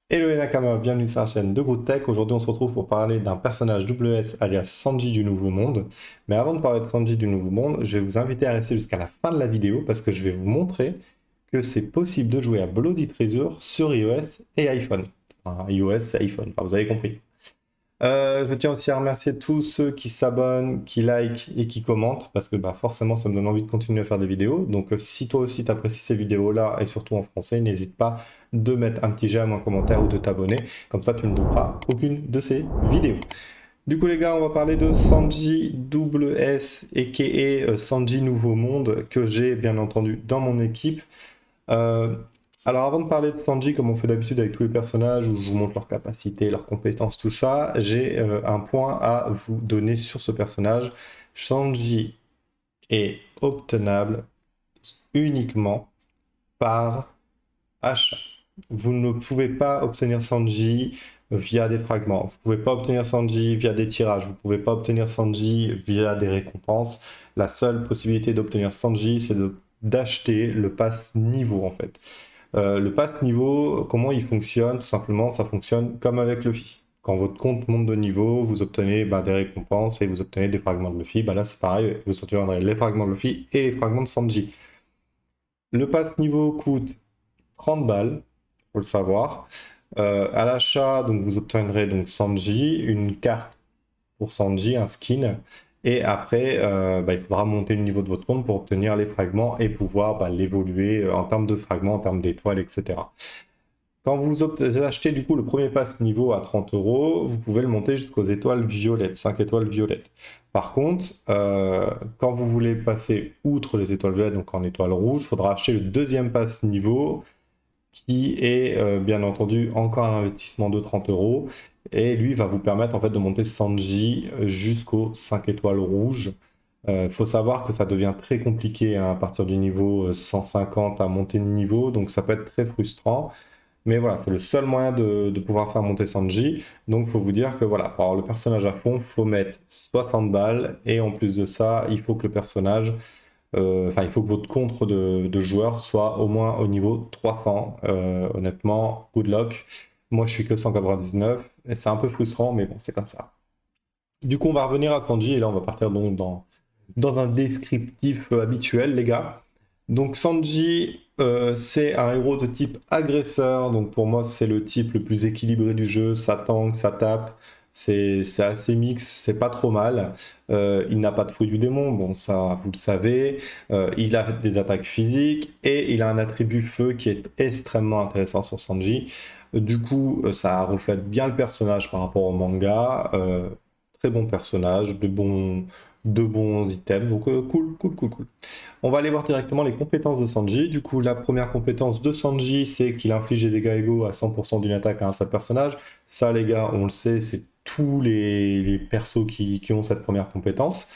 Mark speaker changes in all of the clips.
Speaker 1: Hello les Nakama, bienvenue sur la chaîne de Good Tech. Aujourd'hui on se retrouve pour parler d'un personnage WS alias Sanji du Nouveau Monde. Mais avant de parler de Sanji du Nouveau Monde, je vais vous inviter à rester jusqu'à la fin de la vidéo parce que je vais vous montrer que c'est possible de jouer à Bloody Treasure sur iOS et iPhone. Enfin, iOS et iPhone, enfin, vous avez compris. Je tiens aussi à remercier tous ceux qui s'abonnent, qui likent et qui commentent, parce que forcément ça me donne envie de continuer à faire des vidéos. Donc si toi aussi t'apprécies ces vidéos-là, et surtout en français, n'hésite pas de mettre un petit j'aime, un commentaire ou de t'abonner. Comme ça tu ne louperas aucune de ces vidéos. Du coup les gars, on va parler de Sanji WS, a.k.a. Sanji Nouveau Monde, que j'ai bien entendu dans mon équipe. Euh, alors avant de parler de Sanji, comme on fait d'habitude avec tous les personnages, où je vous montre leurs capacités, leurs compétences, tout ça, j'ai un point à vous donner sur ce personnage. Sanji est obtenable uniquement par achat. Vous ne pouvez pas obtenir Sanji via des fragments. Vous ne pouvez pas obtenir Sanji via des tirages. Vous ne pouvez pas obtenir Sanji via des récompenses. La seule possibilité d'obtenir Sanji, c'est d'acheter le pass niveau en fait. Le pass niveau, comment il fonctionne? Tout simplement, ça fonctionne comme avec Luffy. Quand votre compte monte de niveau, vous obtenez des récompenses et vous obtenez des fragments de Luffy. Là, c'est pareil, vous obtiendrez les fragments de Luffy et les fragments de Sanji. Le pass niveau coûte 30 balles, faut le savoir. À l'achat, donc vous obtiendrez donc Sanji, une carte pour Sanji, un skin. Et après, il faudra monter le niveau de votre compte pour obtenir les fragments et pouvoir l'évoluer en termes de fragments, en termes d'étoiles, etc. Quand vous achetez du coup le premier pass niveau à 30 euros, vous pouvez le monter jusqu'aux étoiles violettes, 5 étoiles violettes. Par contre, quand vous voulez passer outre les étoiles violettes, donc en étoile rouge, il faudra acheter le deuxième pass niveau qui est bien entendu encore un investissement de 30 euros. Et lui va vous permettre en fait de monter Sanji jusqu'aux 5 étoiles rouges. Il faut savoir que ça devient très compliqué hein, à partir du niveau 150 à monter de niveau, donc ça peut être très frustrant. Mais voilà, c'est le seul moyen de pouvoir faire monter Sanji. Donc il faut vous dire que voilà, pour avoir le personnage à fond, il faut mettre 60 balles. Et en plus de ça, il faut que le personnage il faut que votre compte de joueur soit au moins au niveau 300. Honnêtement, good luck. Moi, je suis que 199 et c'est un peu frustrant, mais bon, c'est comme ça. Du coup, on va revenir à Sanji et là, on va partir donc dans un descriptif habituel, les gars. Donc, Sanji, c'est un héros de type agresseur. Donc, pour moi, c'est le type le plus équilibré du jeu. Ça tank, ça tape. C'est assez mix, c'est pas trop mal. Il n'a pas de fruit du démon, bon, ça, vous le savez. Il a des attaques physiques et il a un attribut feu qui est extrêmement intéressant sur Sanji. Du coup, ça reflète bien le personnage par rapport au manga. Très bon personnage, de bons items. Donc cool, cool, cool, cool. On va aller voir directement les compétences de Sanji. Du coup, la première compétence de Sanji, c'est qu'il inflige des dégâts égaux à 100% d'une attaque à un seul personnage. Ça, les gars, on le sait, c'est tous les persos qui ont cette première compétence.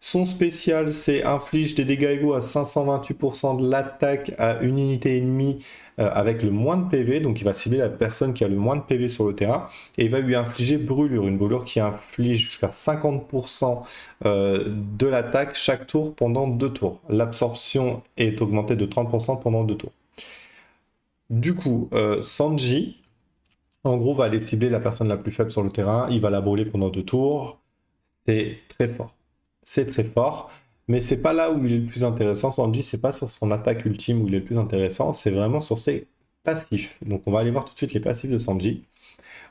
Speaker 1: Son spécial, c'est inflige des dégâts égaux à 528% de l'attaque à une unité ennemie avec le moins de PV. Donc il va cibler la personne qui a le moins de PV sur le terrain. Et il va lui infliger brûlure. Une brûlure qui inflige jusqu'à 50% de l'attaque chaque tour pendant 2 tours. L'absorption est augmentée de 30% pendant 2 tours. Du coup, Sanji, en gros, va aller cibler la personne la plus faible sur le terrain. Il va la brûler pendant 2 tours. C'est très fort. C'est très fort. Mais c'est pas là où il est le plus intéressant. Sanji, c'est pas sur son attaque ultime où il est le plus intéressant. C'est vraiment sur ses passifs. Donc on va aller voir tout de suite les passifs de Sanji.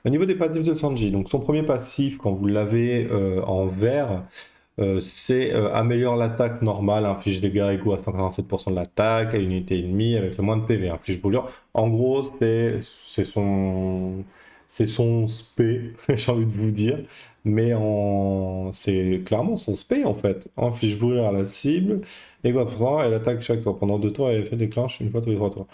Speaker 1: Au niveau des passifs de Sanji, donc son premier passif, quand vous l'avez en vert, c'est améliore l'attaque normale, inflige des dégâts égaux à 147% de l'attaque à une unité ennemie avec le moins de PV, inflige brûlure. En gros, c'est son spé, j'ai envie de vous dire, mais c'est clairement son spé en fait. Inflige brûlure à la cible, égaux à 300, elle attaque chaque tour. Pendant 2 tours, elle fait déclenche une fois tous les 3 tours.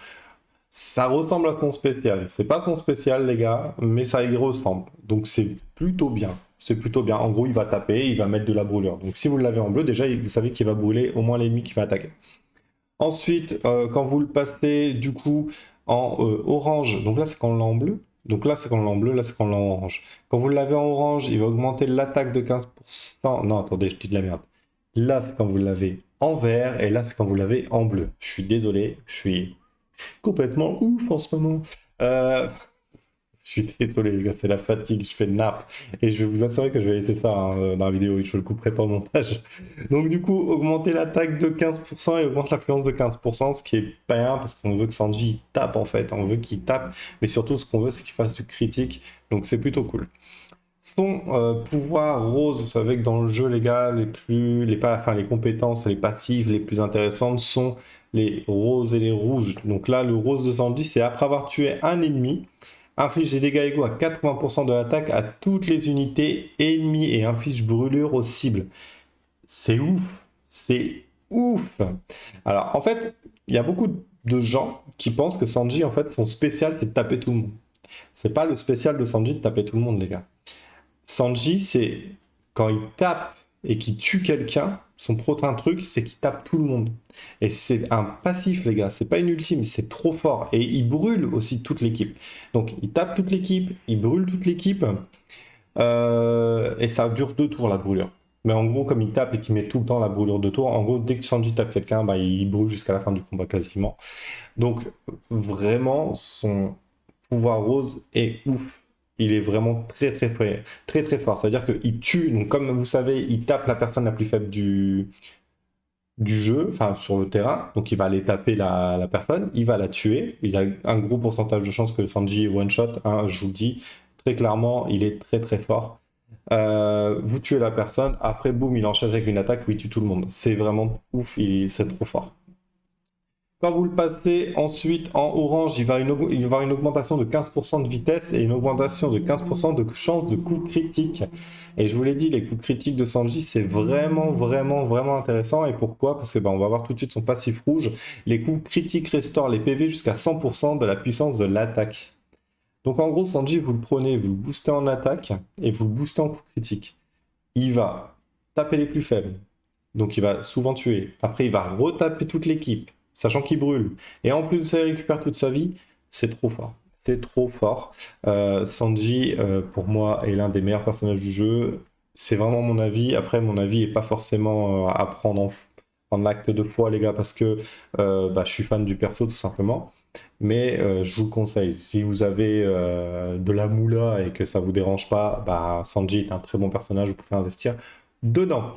Speaker 1: Ça ressemble à son spécial. C'est pas son spécial, les gars, mais ça y ressemble. Donc c'est plutôt bien. C'est plutôt bien. En gros, il va taper, il va mettre de la brûlure. Donc si vous l'avez en bleu, déjà, vous savez qu'il va brûler au moins l'ennemi qui va attaquer. Ensuite, quand vous le passez, du coup, en orange, donc là, c'est quand on l'a en bleu. Donc là, c'est quand on l'a en bleu, là, c'est quand on l'a en orange. Quand vous l'avez en orange, il va augmenter l'attaque de 15%. Non, attendez, je dis de la merde. Là, c'est quand vous l'avez en vert, et là, c'est quand vous l'avez en bleu. Je suis désolé, je suis complètement ouf en ce moment. Euh, Je suis désolé, les gars, c'est la fatigue, je fais nappe. Et je vais vous assurer que je vais laisser ça hein, dans la vidéo et je ne le couperai pas au montage. Donc, du coup, augmenter l'attaque de 15% et augmente l'influence de 15%, ce qui est pas bien parce qu'on veut que Sanji tape en fait. On veut qu'il tape, mais surtout, ce qu'on veut, c'est qu'il fasse du critique. Donc, c'est plutôt cool. Son pouvoir rose, vous savez que dans le jeu, les gars, les compétences, les passives les plus intéressantes sont les roses et les rouges. Donc là, le rose de Sanji, c'est après avoir tué un ennemi, inflige des dégâts égaux à 80% de l'attaque à toutes les unités ennemies et inflige brûlure aux cibles. C'est ouf, c'est ouf. Alors en fait, il y a beaucoup de gens qui pensent que Sanji, en fait, son spécial, c'est de taper tout le monde. C'est pas le spécial de Sanji de taper tout le monde, les gars. Sanji, c'est quand il tape et qu'il tue quelqu'un, son prochain truc, c'est qu'il tape tout le monde. Et c'est un passif, les gars, c'est pas une ultime, c'est trop fort. Et il brûle aussi toute l'équipe. Donc il tape toute l'équipe, il brûle toute l'équipe, et ça dure 2 tours la brûlure. Mais en gros, comme il tape et qu'il met tout le temps la brûlure 2 tours, en gros, dès que Sanji tape quelqu'un, bah, il brûle jusqu'à la fin du combat quasiment. Donc vraiment, son pouvoir rose est ouf. Il est vraiment très fort. C'est-à-dire qu'il tue, donc comme vous savez, il tape la personne la plus faible du jeu, enfin sur le terrain, donc il va aller taper la personne, il va la tuer, il a un gros pourcentage de chance que Sanji one shot, hein, je vous le dis, très clairement, il est très fort. Vous tuez la personne, après boum, il enchaîne avec une attaque où il tue tout le monde. C'est vraiment ouf, c'est trop fort. Quand vous le passez ensuite en orange, il va y avoir une augmentation de 15% de vitesse et une augmentation de 15% de chance de coup critique. Et je vous l'ai dit, les coups critiques de Sanji, c'est vraiment intéressant. Et pourquoi? Parce que on va voir tout de suite son passif rouge. Les coups critiques restaurent les PV jusqu'à 100% de la puissance de l'attaque. Donc en gros, Sanji, vous le prenez, vous le boostez en attaque et vous le boostez en coup critique. Il va taper les plus faibles. Donc il va souvent tuer. Après, il va retaper toute l'équipe, sachant qu'il brûle. Et en plus de ça, il récupère toute sa vie. C'est trop fort. C'est trop fort. Sanji, pour moi, est l'un des meilleurs personnages du jeu. C'est vraiment mon avis. Après, mon avis n'est pas forcément à prendre en acte de foi, les gars, parce que je suis fan du perso, tout simplement. Mais je vous le conseille, si vous avez de la moula et que ça vous dérange pas, Sanji est un très bon personnage, vous pouvez investir dedans.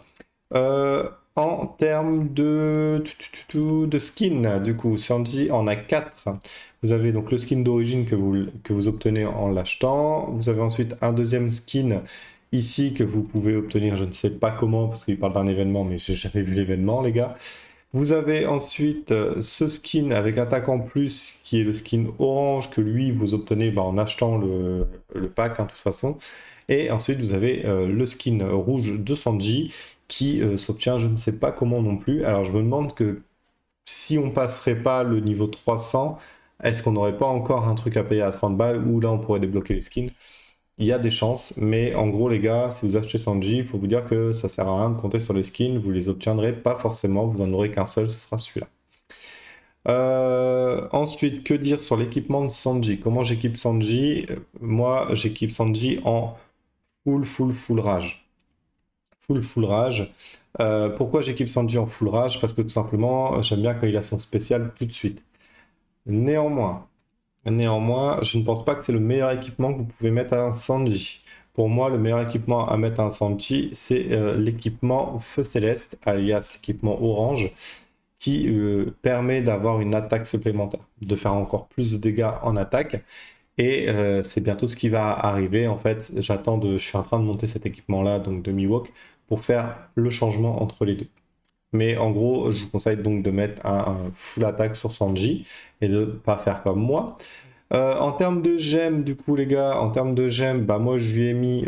Speaker 1: En termes de skin, du coup, Sanji en a 4. Vous avez donc le skin d'origine que vous obtenez en l'achetant. Vous avez ensuite un deuxième skin ici que vous pouvez obtenir, je ne sais pas comment, parce qu'il parle d'un événement, mais j'ai jamais vu l'événement, les gars. Vous avez ensuite ce skin avec attaque en plus, qui est le skin orange, que lui, vous obtenez en achetant le pack, hein, de toute façon. Et ensuite, vous avez le skin rouge de Sanji, qui s'obtient, je ne sais pas comment non plus. Alors, je me demande que si on passerait pas le niveau 300, est-ce qu'on n'aurait pas encore un truc à payer à 30 balles, ou là, on pourrait débloquer les skins? Il y a des chances, mais en gros les gars, si vous achetez Sanji, il faut vous dire que ça sert à rien de compter sur les skins, vous les obtiendrez pas forcément, vous n'en aurez qu'un seul, ce sera celui-là. Ensuite, que dire sur l'équipement de Sanji? Comment j'équipe Sanji? Moi, j'équipe Sanji en full rage. Full rage. Pourquoi j'équipe Sanji en full rage? Parce que tout simplement, j'aime bien quand il a son spécial tout de suite. Néanmoins, je ne pense pas que c'est le meilleur équipement que vous pouvez mettre à un Sanji. Pour moi, le meilleur équipement à mettre à un Sanji, c'est l'équipement Feu Céleste, alias l'équipement Orange, qui permet d'avoir une attaque supplémentaire, de faire encore plus de dégâts en attaque. Et c'est bientôt ce qui va arriver. En fait, je suis en train de monter cet équipement-là, donc de Mihawk, pour faire le changement entre les deux. Mais en gros, je vous conseille donc de mettre un full attaque sur Sanji et de ne pas faire comme moi. En termes de gemmes, du coup, les gars, en termes de gemmes, moi je lui ai mis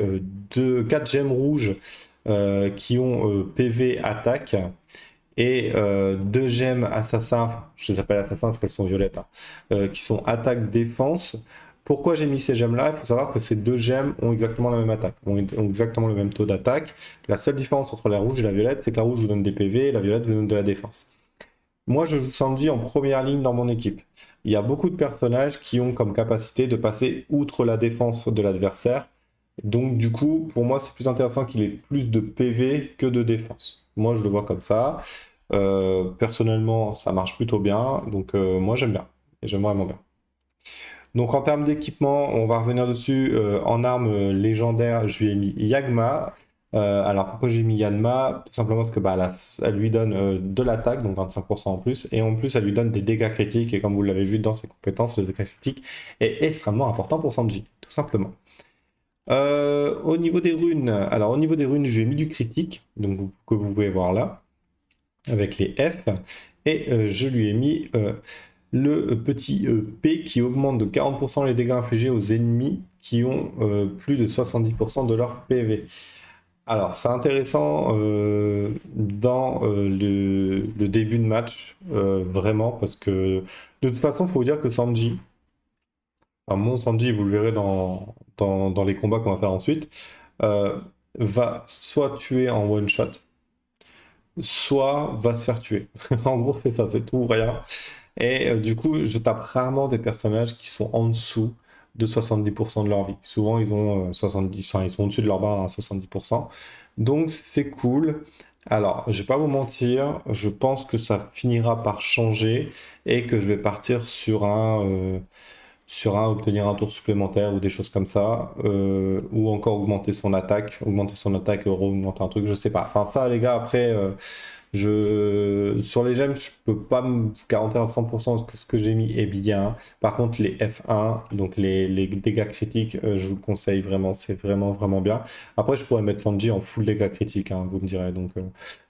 Speaker 1: 4 gemmes rouges qui ont PV attaque et 2 gemmes assassin, je les appelle assassins parce qu'elles sont violettes, hein, qui sont attaque défense. Pourquoi j'ai mis ces gemmes-là? Il faut savoir que ces 2 gemmes ont exactement la même attaque, ont exactement le même taux d'attaque. La seule différence entre la rouge et la violette, c'est que la rouge vous donne des PV et la violette vous donne de la défense. Moi, je joue Sanji en première ligne dans mon équipe. Il y a beaucoup de personnages qui ont comme capacité de passer outre la défense de l'adversaire. Donc, du coup, pour moi, c'est plus intéressant qu'il ait plus de PV que de défense. Moi, je le vois comme ça. Personnellement, ça marche plutôt bien. Donc, moi, j'aime bien. Et j'aime vraiment bien. Donc en termes d'équipement, on va revenir dessus. En arme légendaire, je lui ai mis Yagma. Alors pourquoi j'ai mis Yanma? Tout simplement parce que bah, elle lui donne de l'attaque, donc 25% en plus, et en plus elle lui donne des dégâts critiques, et comme vous l'avez vu dans ses compétences, le dégât critique est extrêmement important pour Sanji, tout simplement. Au niveau des runes, alors au niveau des runes, j'ai mis du critique, donc que vous pouvez voir là, avec les F, et je lui ai mis le petit P qui augmente de 40% les dégâts infligés aux ennemis qui ont plus de 70% de leur PV. Alors, c'est intéressant dans le début de match, vraiment, parce que de toute façon, il faut vous dire que Sanji, enfin, mon Sanji, vous le verrez dans les combats qu'on va faire ensuite, euh, va soit tuer en one shot, soit va se faire tuer. En gros, c'est ça, c'est tout ou rien. Et du coup, je tape rarement des personnages qui sont en dessous de 70% de leur vie. Souvent, ils ont 70, enfin, ils sont au-dessus de leur barre à 70%. Donc, c'est cool. Alors, je vais pas vous mentir, je pense que ça finira par changer et que je vais partir sur un obtenir un tour supplémentaire ou des choses comme ça, ou encore augmenter son attaque, augmenter un truc, je sais pas. Enfin, ça, les gars, après. Sur les gemmes, je peux pas me garantir à 100% que ce que j'ai mis est bien. Par contre, les F1, donc les dégâts critiques, je vous le conseille vraiment, c'est vraiment vraiment bien. Après, je pourrais mettre Sanji en full dégâts critiques, hein, vous me direz. Donc,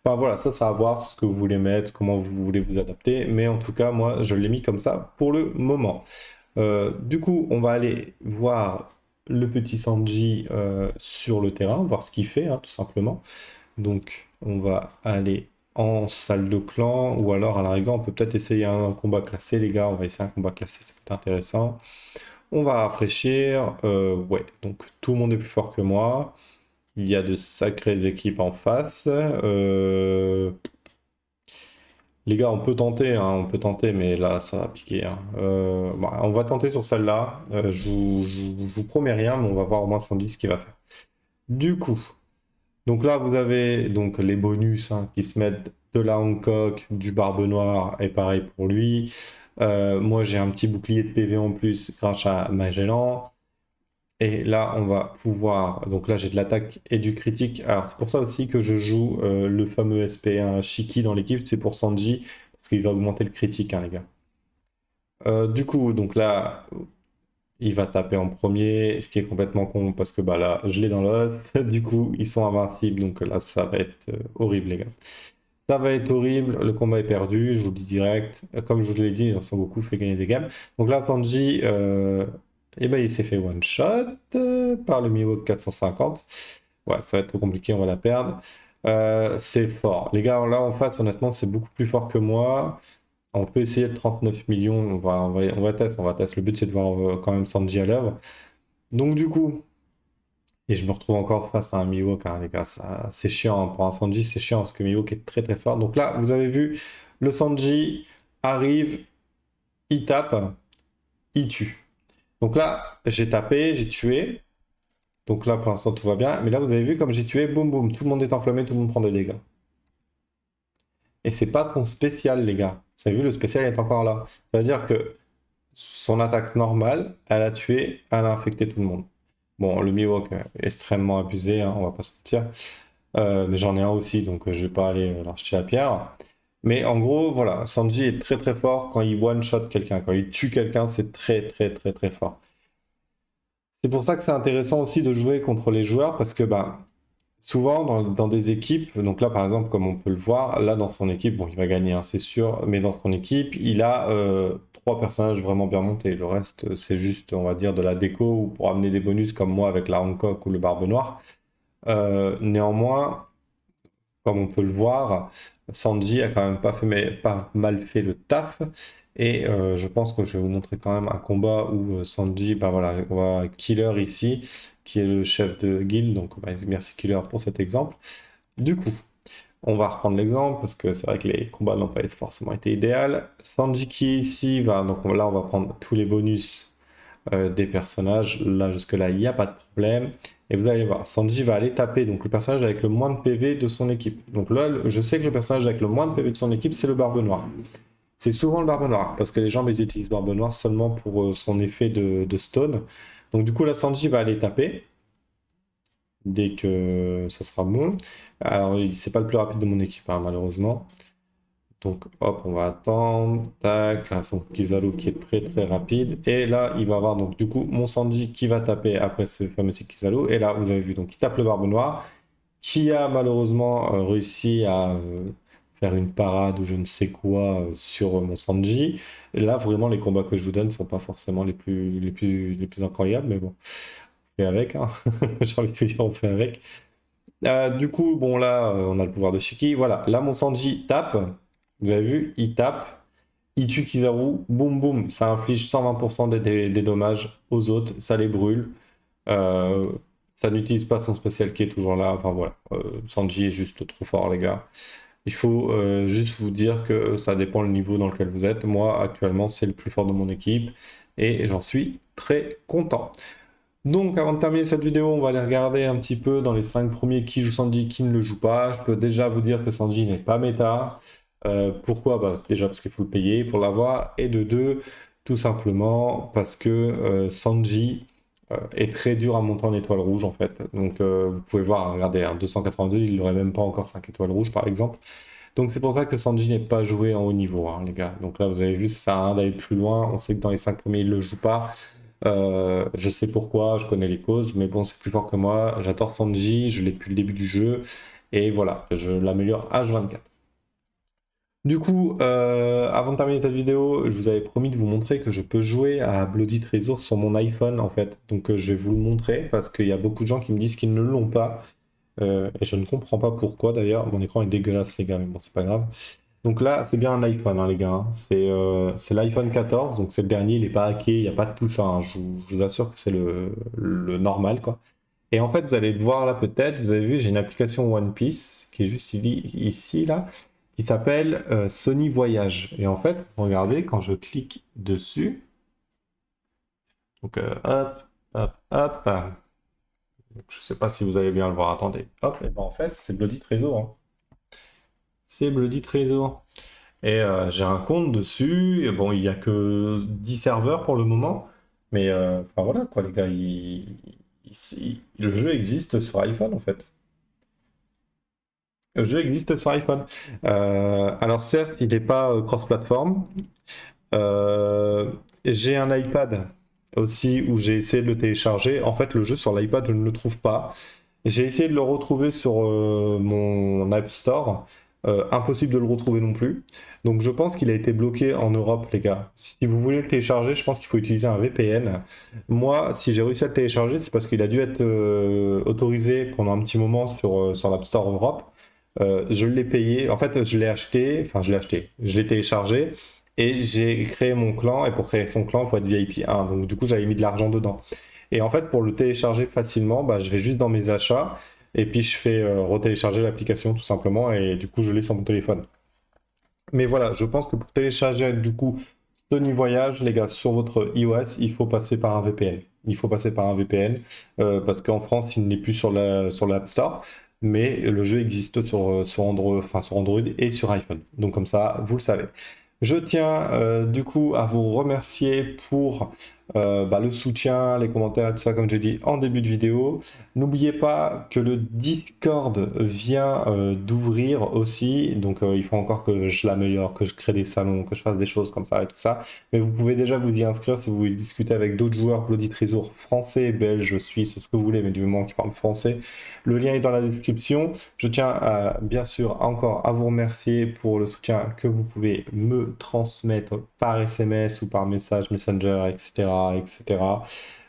Speaker 1: enfin voilà, ça à voir ce que vous voulez mettre, comment vous voulez vous adapter. Mais en tout cas, moi, je l'ai mis comme ça pour le moment. Du coup, on va aller voir le petit Sanji sur le terrain, voir ce qu'il fait, hein, tout simplement. Donc, on va aller en salle de clan, ou alors à la rigueur, on peut peut-être essayer un combat classé, les gars. On va essayer un combat classé, ça peut être intéressant. On va rafraîchir. Ouais, donc tout le monde est plus fort que moi. Il y a de sacrées équipes en face. Les gars, on peut tenter, hein, on peut tenter, mais là, ça va piquer, hein. Bah, on va tenter sur celle-là. Je vous promets rien, mais on va voir au moins 110 ce qu'il va faire. Du coup. Donc là, vous avez donc les bonus hein, qui se mettent de la Hancock, du Barbe Noire, et pareil pour lui. Moi, j'ai un petit bouclier de PV en plus grâce à Magellan. Et là, on va pouvoir... Donc là, j'ai de l'attaque et du critique. Alors, c'est pour ça aussi que je joue le fameux SP1 Shiki dans l'équipe. C'est pour Sanji, parce qu'il va augmenter le critique, hein, les gars. Du coup, donc là, il va taper en premier, ce qui est complètement con parce que bah là, je l'ai dans l'os. Du coup, ils sont invincibles, donc là, ça va être horrible, les gars. Ça va être horrible, le combat est perdu, je vous le dis direct. Comme je vous l'ai dit, Son Goku fait gagner des games. Donc là, Sanji, eh ben, il s'est fait one shot par le Mihawk 450. Ouais, ça va être trop compliqué, on va la perdre. C'est fort. Les gars, là en face, honnêtement, c'est beaucoup plus fort que moi. On peut essayer de 39 millions, on va tester. Le but, c'est de voir quand même Sanji à l'œuvre. Donc, du coup, et je me retrouve encore face à un Mihawk, hein, les gars, c'est chiant. Pour un Sanji, c'est chiant parce que Mihawk est très très fort. Donc là, vous avez vu, le Sanji arrive, il tape, il tue. Donc là, j'ai tapé, j'ai tué. Donc là, pour l'instant, tout va bien. Mais là, vous avez vu, comme j'ai tué, boum boum, tout le monde est enflammé, tout le monde prend des dégâts. Et c'est pas son spécial, les gars. Vous avez vu, le spécial est encore là. Ça veut dire que son attaque normale, elle a tué, elle a infecté tout le monde. Bon, le Mihawk est extrêmement abusé, hein, on va pas se mentir. Mais j'en ai un aussi, donc je vais pas aller leur jeter la pierre. Mais en gros, voilà, Sanji est très très fort quand il one-shot quelqu'un. Quand il tue quelqu'un, c'est très très très très fort. C'est pour ça que c'est intéressant aussi de jouer contre les joueurs, parce que bah, souvent dans des équipes, donc là par exemple, comme on peut le voir, là dans son équipe, bon, il va gagner, hein, c'est sûr, mais dans son équipe, il a trois personnages vraiment bien montés. Le reste, c'est juste, on va dire, de la déco ou pour amener des bonus comme moi avec la Hancock ou le Barbe Noire. Néanmoins, comme on peut le voir, Sanji a quand même pas fait, mais pas mal fait le taf. Et je pense que je vais vous montrer quand même un combat où Sanji, bah voilà, on voit Killer ici, qui est le chef de guilde. Donc bah, merci Killer pour cet exemple. Du coup, on va reprendre l'exemple parce que c'est vrai que les combats n'ont pas forcément été idéaux. Sanji qui ici va, donc là on va prendre tous les bonus des personnages. Là jusque-là, il n'y a pas de problème. Et vous allez voir, Sanji va aller taper donc le personnage avec le moins de PV de son équipe. Donc là, je sais que le personnage avec le moins de PV de son équipe, c'est le Barbe Noire. c'est souvent le Barbe Noire, parce que les gens ils utilisent Barbe Noire seulement pour son effet de stone. Donc du coup, la Sanji va aller taper, dès que ça sera bon. Alors, c'est pas le plus rapide de mon équipe, hein, malheureusement. Donc hop, on va attendre. Tac, là, son Kizaru qui est très très rapide. Et là, il va avoir donc du coup mon Sanji qui va taper après ce fameux Kizaru. Et là, vous avez vu, donc il tape le Barbe Noire, qui a malheureusement réussi à faire une parade ou je ne sais quoi sur mon Sanji. Et là, vraiment, les combats que je vous donne ne sont pas forcément les plus incroyables, mais bon, on fait avec, hein. J'ai envie de vous dire, on fait avec. Du coup, bon, là, on a le pouvoir de Shiki. Voilà, là, mon Sanji tape. Vous avez vu, il tape. Il tue Kizaru. Boum, boum. Ça inflige 120% des dommages aux autres. Ça les brûle. Euh, Ça n'utilise pas son spécial qui est toujours là. Enfin, voilà. Sanji est juste trop fort, les gars. Il faut juste vous dire que ça dépend le niveau dans lequel vous êtes. Moi, actuellement, c'est le plus fort de mon équipe. Et j'en suis très content. Donc, avant de terminer cette vidéo, on va aller regarder un petit peu dans les 5 premiers qui joue Sanji, qui ne le joue pas. Je peux déjà vous dire que Sanji n'est pas méta. Pourquoi? Bah, déjà parce qu'il faut le payer pour l'avoir. Et de deux, tout simplement parce que Sanji est très dur à monter en étoile rouge en fait. Donc, vous pouvez voir, regardez, un 282, il n'aurait même pas encore 5 étoiles rouges par exemple. Donc, c'est pour ça que Sanji n'est pas joué en haut niveau, hein, les gars. Donc là, vous avez vu, ça sert à rien d'aller plus loin. On sait que dans les 5 premiers, il ne le joue pas. Je sais pourquoi, je connais les causes, mais bon, c'est plus fort que moi. J'adore Sanji, je l'ai depuis le début du jeu, et voilà, je l'améliore H24. Du coup, avant de terminer cette vidéo, je vous avais promis de vous montrer que je peux jouer à Bloody Treasure sur mon iPhone, en fait. Donc, je vais vous le montrer, parce qu'il y a beaucoup de gens qui me disent qu'ils ne l'ont pas, et je ne comprends pas pourquoi, d'ailleurs. Mon écran est dégueulasse, les gars, mais bon, c'est pas grave. Donc là, c'est bien un iPhone, hein, les gars, hein. C'est l'iPhone 14, donc c'est le dernier, il n'est pas hacké, il n'y a pas de tout ça, hein. Je vous assure que c'est le normal, quoi. Et en fait, vous allez le voir là peut-être, vous avez vu, j'ai une application One Piece qui est juste ici, là, qui s'appelle Sony Voyage. Et en fait, regardez, quand je clique dessus, donc hop, hop, hop, donc, je ne sais pas si vous allez bien le voir, attendez, hop, et ben en fait, c'est Bloody Trésor, hein. C'est Bloody Trésor. Et j'ai un compte dessus. Et bon, il n'y a que 10 serveurs pour le moment. Mais enfin, voilà, quoi, les gars. Le jeu existe sur iPhone, en fait. Le jeu existe sur iPhone. Alors, certes, il n'est pas cross-platform. Euh, j'ai un iPad aussi où j'ai essayé de le télécharger. En fait, le jeu sur l'iPad, je ne le trouve pas. J'ai essayé de le retrouver sur mon App Store. Impossible de le retrouver non plus. Donc je pense qu'il a été bloqué en Europe, les gars. Si vous voulez le télécharger, je pense qu'il faut utiliser un VPN. Moi, si j'ai réussi à le télécharger, c'est parce qu'il a dû être autorisé pendant un petit moment sur l'App Store Europe. Je l'ai payé. En fait, je l'ai acheté. Enfin, je l'ai acheté. Je l'ai téléchargé. Et j'ai créé mon clan. Et pour créer son clan, il faut être VIP 1. Donc du coup, j'avais mis de l'argent dedans. Et en fait, pour le télécharger facilement, bah, je vais juste dans mes achats et puis je fais retélécharger l'application tout simplement et du coup, je l'ai sur mon téléphone. Mais voilà, je pense que pour télécharger du coup Sony Voyage, les gars, sur votre iOS, il faut passer par un VPN. Il faut passer par un VPN parce qu'en France, il n'est plus sur l'App Store, mais le jeu existe sur Android, enfin, sur Android et sur iPhone. Donc comme ça, vous le savez. Je tiens du coup à vous remercier pour bah, le soutien, les commentaires, tout ça, comme j'ai dit en début de vidéo. N'oubliez pas que le Discord vient d'ouvrir aussi, donc il faut encore que je l'améliore, que je crée des salons, que je fasse des choses comme ça et tout ça. Mais vous pouvez déjà vous y inscrire si vous voulez discuter avec d'autres joueurs Bloody Trésor français, belges, suisses, ce que vous voulez, mais du moment qu'ils parlent français. Le lien est dans la description. Je tiens bien sûr encore à vous remercier pour le soutien que vous pouvez me transmettre par SMS ou par message Messenger, etc., etc.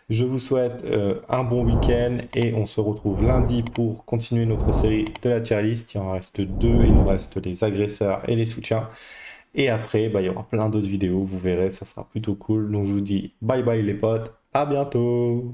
Speaker 1: Je vous souhaite un bon week-end et on se retrouve lundi pour continuer notre série de la tier list. Il en reste deux, il nous reste les agresseurs et les soutiens. Et après, bah, il y aura plein d'autres vidéos, vous verrez, ça sera plutôt cool. Donc je vous dis bye bye les potes, à bientôt!